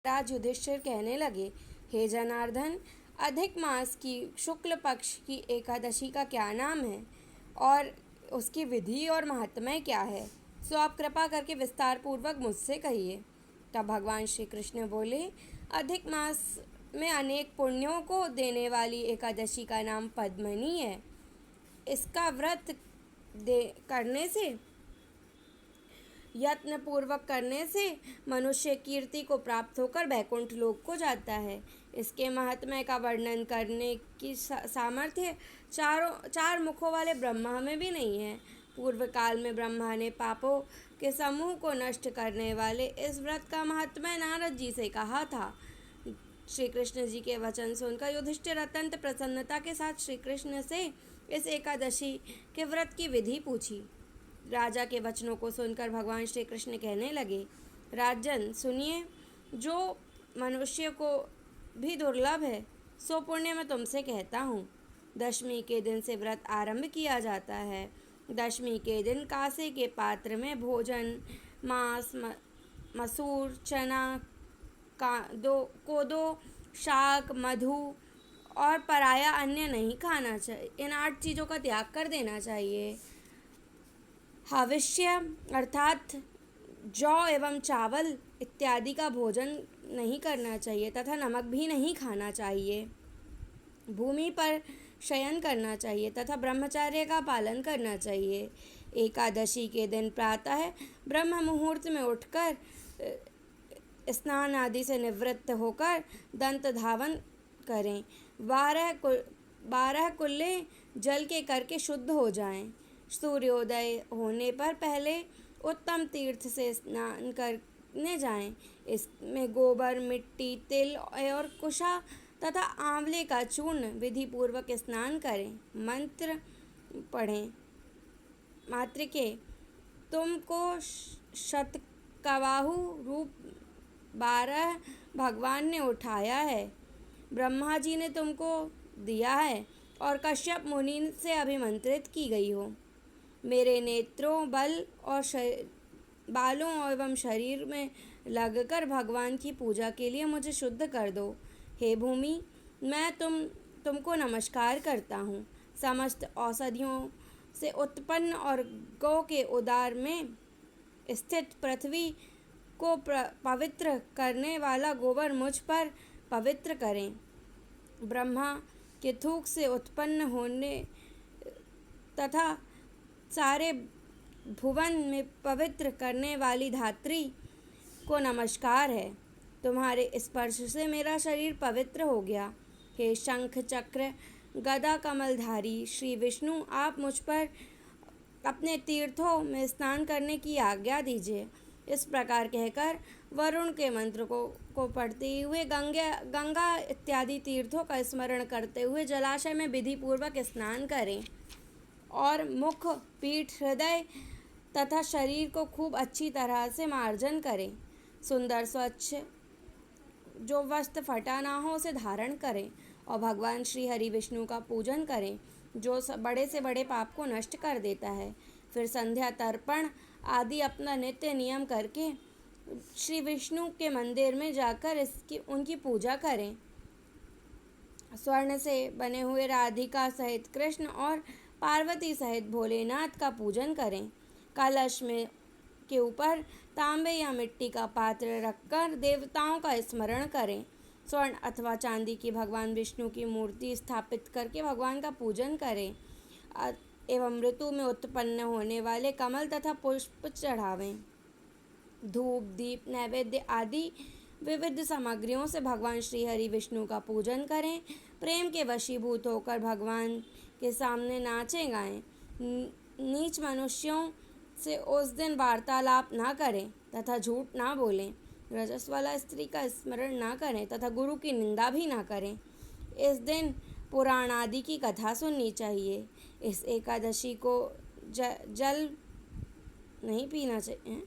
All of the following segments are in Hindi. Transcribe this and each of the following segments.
राज युधिष्ठिर कहने लगे, हे जनार्दन, अधिक मास की शुक्ल पक्ष की एकादशी का क्या नाम है और उसकी विधि और महात्म्य क्या है, सो आप कृपा करके विस्तार पूर्वक मुझसे कहिए। तब भगवान श्री कृष्ण बोले, अधिक मास में अनेक पुण्यों को देने वाली एकादशी का नाम पद्मिनी है। इसका व्रत करने से, यत्न पूर्वक करने से मनुष्य कीर्ति को प्राप्त होकर वैकुंठ लोक को जाता है। इसके महात्म्य का वर्णन करने की सामर्थ्य चार मुखों वाले ब्रह्मा में भी नहीं है। पूर्व काल में ब्रह्मा ने पापों के समूह को नष्ट करने वाले इस व्रत का महात्म्य नारद जी से कहा था। श्री कृष्ण जी के वचन सुनकर युधिष्ठिर अत्यंत प्रसन्नता के साथ श्री कृष्ण से इस एकादशी के व्रत की विधि पूछी। राजा के वचनों को सुनकर भगवान श्री कृष्ण कहने लगे, राजन सुनिए, जो मनुष्य को भी दुर्लभ है सो पुण्य मैं तुमसे कहता हूँ। दशमी के दिन से व्रत आरंभ किया जाता है। दशमी के दिन कांसे के पात्र में भोजन, मांस, मसूर, चना, कोदो, शाक, मधु और पराया अन्य नहीं खाना चाहिए। इन 8 चीज़ों का त्याग कर देना चाहिए। हविष्य अर्थात जौ एवं चावल इत्यादि का भोजन नहीं करना चाहिए तथा नमक भी नहीं खाना चाहिए। भूमि पर शयन करना चाहिए तथा ब्रह्मचर्य का पालन करना चाहिए। एकादशी के दिन प्रातः ब्रह्म मुहूर्त में उठकर स्नान आदि से निवृत्त होकर दंत धावन करें। 12 कुल्ले जल के करके शुद्ध हो जाएं। सूर्योदय होने पर पहले उत्तम तीर्थ से स्नान करने जाएं। इसमें गोबर, मिट्टी, तिल और कुशा तथा आंवले का चूर्ण विधि पूर्वक स्नान करें। मंत्र पढ़ें। मातृके, तुमको शतकवाहु रूप 12 भगवान ने उठाया है। ब्रह्मा जी ने तुमको दिया है और कश्यप मुनि से अभिमंत्रित की गई हो। मेरे नेत्रों, बालों एवं शरीर में लगकर भगवान की पूजा के लिए मुझे शुद्ध कर दो। हे भूमि, मैं तुमको नमस्कार करता हूँ। समस्त औषधियों से उत्पन्न और गौ के उदर में स्थित पृथ्वी को पवित्र करने वाला गोबर मुझ पर पवित्र करें। ब्रह्मा के थूक से उत्पन्न होने तथा सारे भुवन में पवित्र करने वाली धात्री को नमस्कार है। तुम्हारे स्पर्श से मेरा शरीर पवित्र हो गया। हे शंख, चक्र, गदा, कमलधारी श्री विष्णु, आप मुझ पर अपने तीर्थों में स्नान करने की आज्ञा दीजिए। इस प्रकार कहकर वरुण के मंत्र को पढ़ते हुए गंगा इत्यादि तीर्थों का स्मरण करते हुए जलाशय में विधि पूर्वक स्नान करें और मुख, पीठ, हृदय तथा शरीर को खूब अच्छी तरह से मार्जन करें। सुंदर स्वच्छ जो वस्त्र फटा ना हो उसे धारण करें और भगवान श्री हरि विष्णु का पूजन करें, जो बड़े से बड़े पाप को नष्ट कर देता है। फिर संध्या, तर्पण आदि अपना नित्य नियम करके श्री विष्णु के मंदिर में जाकर उनकी पूजा करें। स्वर्ण से बने हुए राधिका सहित कृष्ण और पार्वती सहित भोलेनाथ का पूजन करें। कलश में के ऊपर तांबे या मिट्टी का पात्र रखकर देवताओं का स्मरण करें। स्वर्ण अथवा चांदी की भगवान विष्णु की मूर्ति स्थापित करके भगवान का पूजन करें एवं ऋतु में उत्पन्न होने वाले कमल तथा पुष्प चढ़ावें। धूप, दीप, नैवेद्य आदि विविध सामग्रियों से भगवान श्री हरि विष्णु का पूजन करें। प्रेम के वशीभूत होकर भगवान के सामने नाचें गाएं। नीच मनुष्यों से उस दिन वार्तालाप ना करें तथा झूठ ना बोलें। रजस वाला स्त्री का स्मरण ना करें तथा गुरु की निंदा भी ना करें। इस दिन पुराण आदि की कथा सुननी चाहिए। इस एकादशी को जल नहीं पीना चाहिए।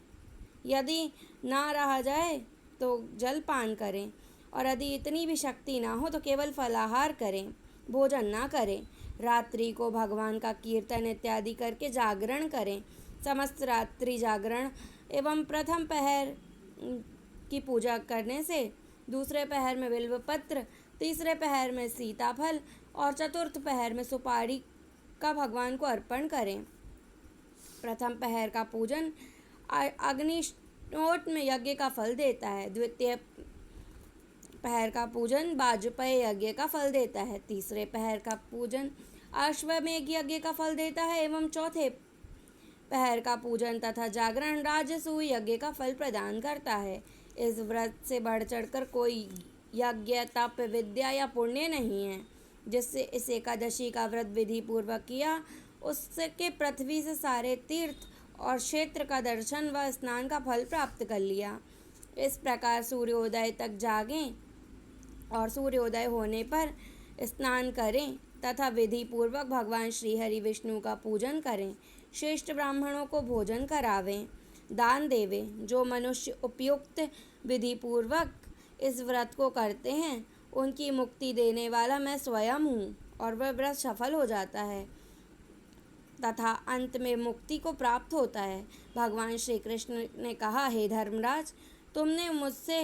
यदि ना रहा जाए तो जल पान करें और यदि इतनी भी शक्ति ना हो तो केवल फलाहार करें, भोजन ना करें। रात्रि को भगवान का कीर्तन इत्यादि करके जागरण करें। समस्त रात्रि जागरण एवं प्रथम पहर की पूजा करने से दूसरे पहर में बिल्वपत्र, तीसरे पहर में सीताफल और चतुर्थ पहर में सुपारी का भगवान को अर्पण करें। प्रथम पहर का पूजन अग्निष्टोम में यज्ञ का फल देता है। द्वितीय पहर का पूजन वाजपेय यज्ञ का फल देता है। तीसरे पहर का पूजन अश्वमेघ यज्ञ का फल देता है एवं चौथे पहर का पूजन तथा जागरण राजसूय यज्ञ का फल प्रदान करता है। इस व्रत से बढ़ चढ़कर कोई यज्ञ, तप, विद्या या पुण्य नहीं है। जिससे इस एकादशी का व्रत विधि पूर्वक किया, उसके पृथ्वी से सारे तीर्थ और क्षेत्र का दर्शन व स्नान का फल प्राप्त कर लिया। इस प्रकार सूर्योदय तक जागें और सूर्योदय होने पर स्नान करें तथा विधि पूर्वक भगवान श्री हरि विष्णु का पूजन करें। श्रेष्ठ ब्राह्मणों को भोजन करावें, दान देवें। जो मनुष्य उपयुक्त विधि पूर्वक इस व्रत को करते हैं, उनकी मुक्ति देने वाला मैं स्वयं हूँ और वह व्रत सफल हो जाता है तथा अंत में मुक्ति को प्राप्त होता है। भगवान श्री कृष्ण ने कहा, हे धर्मराज, तुमने मुझसे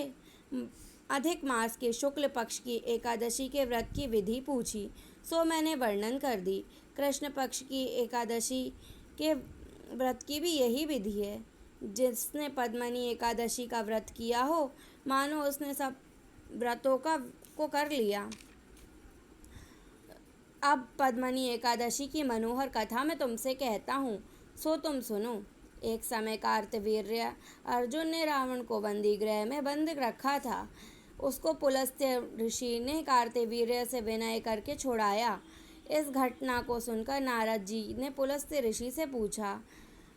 अधिक मास के शुक्ल पक्ष की एकादशी के व्रत की विधि पूछी, सो मैंने वर्णन कर दी। कृष्ण पक्ष की एकादशी के व्रत की भी यही विधि है। जिसने पद्मनी एकादशी का व्रत किया हो, मानो उसने सब व्रतों को कर लिया। अब पद्मनी एकादशी की मनोहर कथा मैं तुमसे कहता हूँ, सो तुम सुनो। एक समय कार्तवीर्य अर्जुन ने रावण को बंदी गृह में बंद रखा था। उसको पुलस्त्य ऋषि ने कार्तवीर्य से विनय करके छुड़ाया। इस घटना को सुनकर नारद जी ने पुलस्त्य ऋषि से पूछा,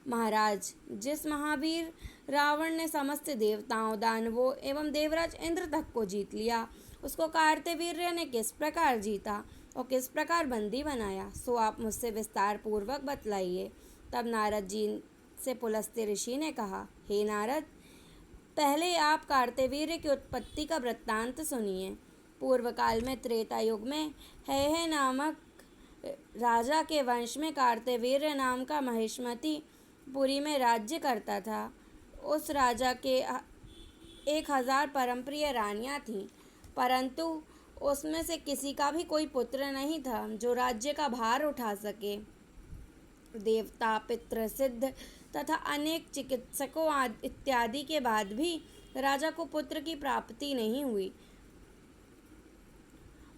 महाराज, जिस महावीर रावण ने समस्त देवताओं, दानवों एवं देवराज इंद्र तक को जीत लिया, उसको कार्तवीर्य ने किस प्रकार जीता और किस प्रकार बंदी बनाया, सो आप मुझसे विस्तार पूर्वक बतलाइए। तब नारद जी से पुलस्त्य ऋषि ने कहा, हे नारद, पहले आप कार्तवीर्य की उत्पत्ति का वृत्तांत सुनिए। पूर्व काल में त्रेता युग में है नामक राजा के वंश में कार्तवीर्य नाम का महिष्मती पुरी में राज्य करता था। उस राजा के 1000 परमप्रिय रानियां थीं, परंतु उसमें से किसी का भी कोई पुत्र नहीं था जो राज्य का भार उठा सके। देवता, पितृ, सिद्ध तथा अनेक चिकित्सकों इत्यादि के बाद भी राजा को पुत्र की प्राप्ति नहीं हुई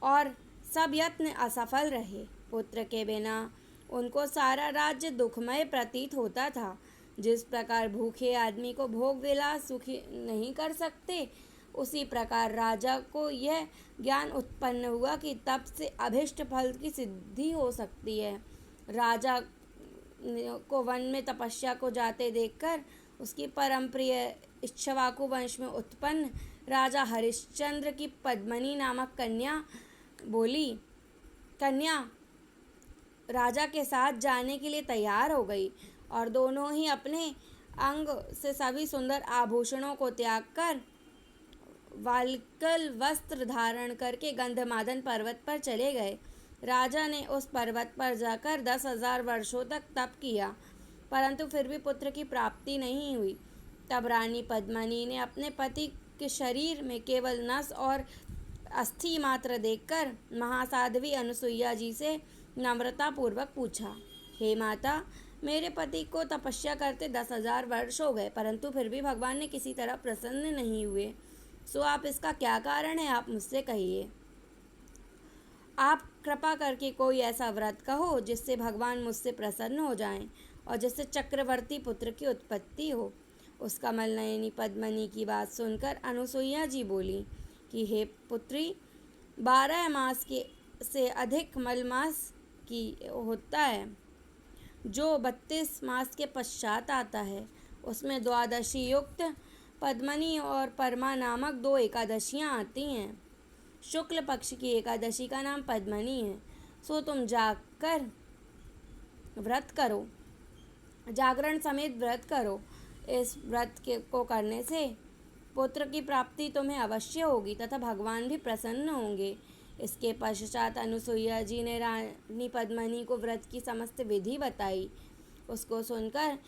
और सब यत्न असफल रहे। पुत्र के बिना उनको सारा राज्य दुखमय प्रतीत होता था। जिस प्रकार भूखे आदमी को भोग विलास सुखी नहीं कर सकते, उसी प्रकार राजा को यह ज्ञान उत्पन्न हुआ कि तप से अभिष्ट फल की सिद्धि हो सकती है। राजा को वन में तपस्या को जाते देखकर उसकी परम प्रिय इक्ष्वाकु वंश में उत्पन्न राजा हरिश्चंद्र की पद्मनी नामक कन्या बोली, कन्या राजा के साथ जाने के लिए तैयार हो गई और दोनों ही अपने अंग से सभी सुंदर आभूषणों को त्याग कर वालकल वस्त्र धारण करके गंधमादन पर्वत पर चले गए। राजा ने उस पर्वत पर जाकर 10,000 वर्षों तक तप किया, परंतु फिर भी पुत्र की प्राप्ति नहीं हुई। तब रानी पद्मनी ने अपने पति के शरीर में केवल नस और अस्थि मात्र देखकर महासाध्वी अनुसुईया जी से नम्रता पूर्वक पूछा, हे माता, मेरे पति को तपस्या करते 10,000 वर्ष हो गए, परंतु फिर भी भगवान ने किसी तरह प्रसन्न नहीं हुए, सो आप इसका क्या कारण है, आप मुझसे कहिए। आप कृपा करके कोई ऐसा व्रत कहो जिससे भगवान मुझसे प्रसन्न हो जाएं और जिससे चक्रवर्ती पुत्र की उत्पत्ति हो। उस कमल नयनी पद्मनी की बात सुनकर अनुसुईया जी बोली कि हे पुत्री, 12 मास के से अधिक मलमास की होता है, जो 32 मास के पश्चात आता है। उसमें द्वादशी युक्त पद्मनी और परमा नामक 2 एकादशियाँ आती हैं। शुक्ल पक्ष की एकादशी का नाम पद्मनी है, सो तुम जाकर व्रत करो, जागरण समेत व्रत करो। इस व्रत को करने से पुत्र की प्राप्ति तुम्हें अवश्य होगी तथा भगवान भी प्रसन्न होंगे। इसके पश्चात अनुसुईया जी ने रानी पद्मनी को व्रत की समस्त विधि बताई। उसको सुनकर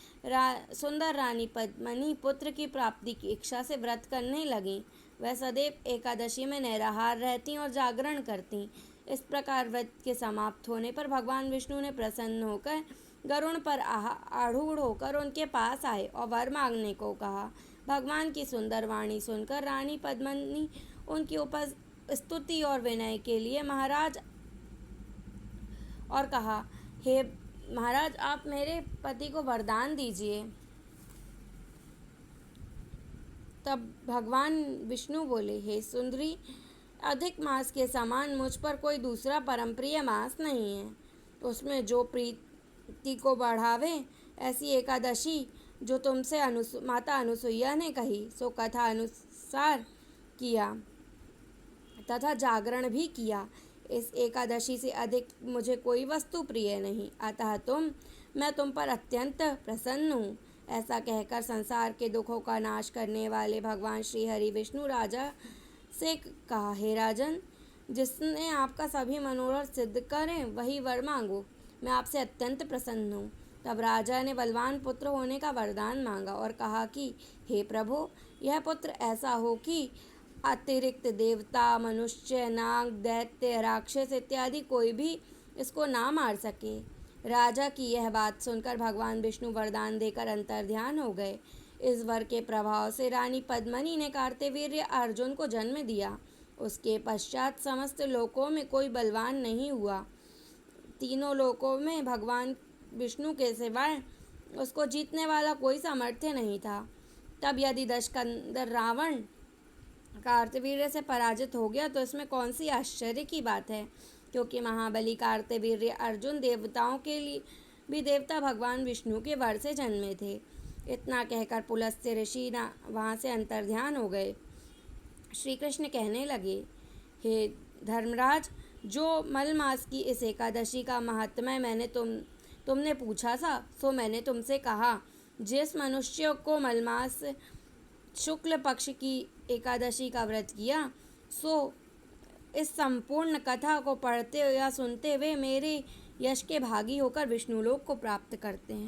सुंदर रानी पद्मनी पुत्र की प्राप्ति की इच्छा से व्रत करने लगी। वह सदैव एकादशी में निराहार रहती और जागरण करती। इस प्रकार व्रत के समाप्त होने पर भगवान विष्णु ने प्रसन्न होकर गरुड़ पर आरूढ़ होकर उनके पास आए और वर मांगने को कहा। भगवान की सुंदर वाणी सुनकर रानी पद्मिनी उनकी स्तुति और विनय के लिए महाराज और कहा, हे महाराज, आप मेरे पति को वरदान दीजिए। तब भगवान विष्णु बोले, हे सुंदरी, अधिक मास के समान मुझ पर कोई दूसरा परम प्रिय मास नहीं है। उसमें जो प्रीति को बढ़ावे ऐसी एकादशी जो तुमसे माता अनुसुईया ने कही सो कथा अनुसार किया तथा जागरण भी किया। इस एकादशी से अधिक मुझे कोई वस्तु प्रिय नहीं, अतः मैं तुम पर अत्यंत प्रसन्न हूँ। ऐसा कहकर संसार के दुखों का नाश करने वाले भगवान श्री हरि विष्णु राजा से कहा, हे राजन, जिसने आपका सभी मनोरथ सिद्ध करें वही वर मांगो, मैं आपसे अत्यंत प्रसन्न हूँ। तब राजा ने बलवान पुत्र होने का वरदान मांगा और कहा कि हे प्रभु, यह पुत्र ऐसा हो कि अतिरिक्त देवता, मनुष्य, नाग, दैत्य, राक्षस इत्यादि कोई भी इसको ना मार सके। राजा की यह बात सुनकर भगवान विष्णु वरदान देकर अंतर्ध्यान हो गए। इस वर के प्रभाव से रानी पद्मिनी ने कार्तवीर्य अर्जुन को जन्म दिया। उसके पश्चात समस्त लोकों में कोई बलवान नहीं हुआ। तीनों लोकों में भगवान विष्णु के सिवाय उसको जीतने वाला कोई सामर्थ्य नहीं था। तब यदि दशकंदर रावण कार्तवीर्य से पराजित हो गया तो इसमें कौन सी आश्चर्य की बात है, क्योंकि महाबली कार्तवीर्य अर्जुन देवताओं के लिए भी देवता भगवान विष्णु के वर से जन्मे थे। इतना कहकर पुलस्त्य ऋषि वहाँ से अंतर्ध्यान हो गए। श्री कृष्ण कहने लगे, हे धर्मराज, जो मल मास की इस एकादशी का महात्म्य तुमने पूछा था सो मैंने तुमसे कहा। जिस मनुष्य को मलमास शुक्ल पक्ष की एकादशी का व्रत किया सो इस संपूर्ण कथा को पढ़ते या सुनते हुए मेरे यश के भागी होकर विष्णुलोक को प्राप्त करते हैं।